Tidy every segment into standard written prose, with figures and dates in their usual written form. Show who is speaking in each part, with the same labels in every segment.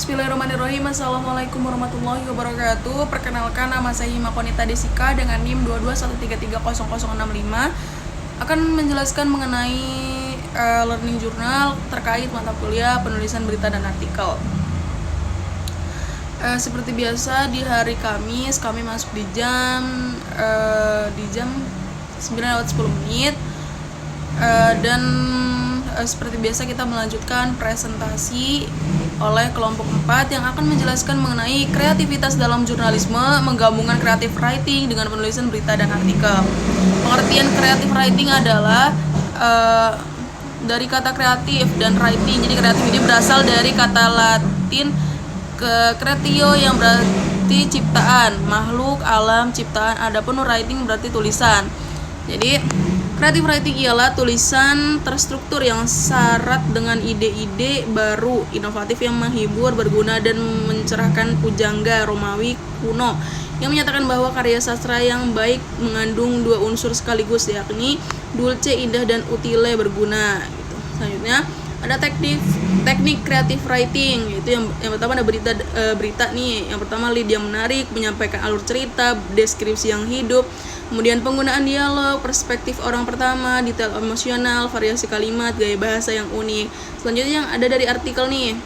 Speaker 1: Bismillahirrahmanirrahim. Assalamualaikum warahmatullahi wabarakatuh. Perkenalkan, nama saya Hima Konita Desika dengan NIM 221330065 akan menjelaskan mengenai learning journal terkait mata kuliah penulisan berita dan artikel. Seperti biasa di hari Kamis kami masuk di jam 9:10 dan seperti biasa kita melanjutkan presentasi oleh kelompok 4 yang akan menjelaskan mengenai kreativitas dalam jurnalisme, menggabungkan creative writing dengan penulisan berita dan artikel. Pengertian creative writing adalah dari kata kreatif dan writing. Jadi kreatif ini berasal dari kata Latin creatio yang berarti ciptaan, makhluk, alam, ciptaan. Adapun writing berarti tulisan. Jadi creative writing ialah tulisan terstruktur yang syarat dengan ide-ide baru, inovatif yang menghibur, berguna dan mencerahkan pujangga Romawi kuno yang menyatakan bahwa karya sastra yang baik mengandung dua unsur sekaligus, yakni dulce indah dan utile berguna. Gitu. Selanjutnya ada teknik creative writing, yaitu yang pertama ada berita nih. Yang pertama lead yang menarik, menyampaikan alur cerita, deskripsi yang hidup, kemudian penggunaan dialog, perspektif orang pertama, detail emosional, variasi kalimat, gaya bahasa yang unik. Selanjutnya yang ada dari artikel nih,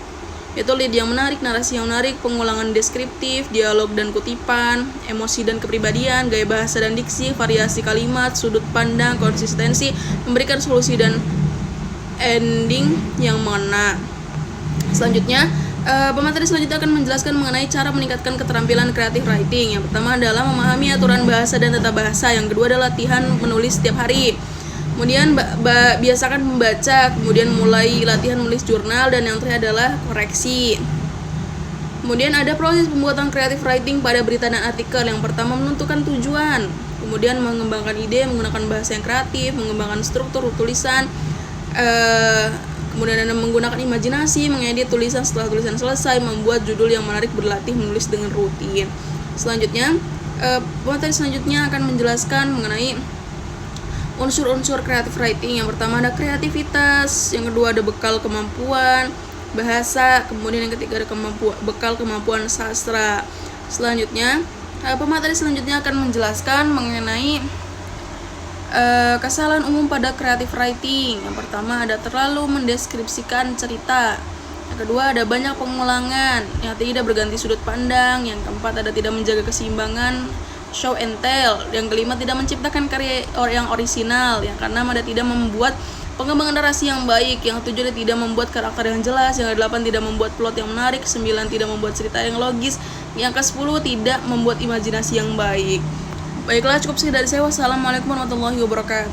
Speaker 1: yaitu lead yang menarik, narasi yang menarik, pengulangan deskriptif, dialog dan kutipan, emosi dan kepribadian, gaya bahasa dan diksi, variasi kalimat, sudut pandang, konsistensi, memberikan solusi dan ending yang mengena. Selanjutnya pemateri selanjutnya akan menjelaskan mengenai cara meningkatkan keterampilan creative writing. Yang pertama adalah memahami aturan bahasa dan tata bahasa. Yang kedua adalah latihan menulis setiap hari. Kemudian biasakan membaca, kemudian mulai latihan menulis jurnal, dan yang terakhir adalah koreksi. Kemudian ada proses pembuatan creative writing pada berita dan artikel. Yang pertama menentukan tujuan, kemudian mengembangkan ide menggunakan bahasa yang kreatif, mengembangkan struktur tulisan, kemudian Anda menggunakan imajinasi, mengedit tulisan setelah tulisan selesai, membuat judul yang menarik, berlatih menulis dengan rutin. Selanjutnya, pemateri selanjutnya akan menjelaskan mengenai unsur-unsur creative writing. Yang pertama ada kreativitas, yang kedua ada bekal kemampuan bahasa, kemudian yang ketiga ada bekal kemampuan sastra. Selanjutnya, pemateri selanjutnya akan menjelaskan mengenai kesalahan umum pada creative writing. Yang pertama ada terlalu mendeskripsikan cerita. Yang kedua ada banyak pengulangan. Yang ketiga berganti sudut pandang. Yang keempat ada tidak menjaga keseimbangan, show and tell. Yang kelima tidak menciptakan karya yang orisinal. Yang keenam ada tidak membuat pengembangan narasi yang baik. Yang ketujuh ada tidak membuat karakter yang jelas. Yang kedelapan tidak membuat plot yang menarik. 9 tidak membuat cerita yang logis. Yang ke-10 tidak membuat imajinasi yang baik. Baiklah, cukup sekian dari saya. Wassalamualaikum warahmatullahi wabarakatuh.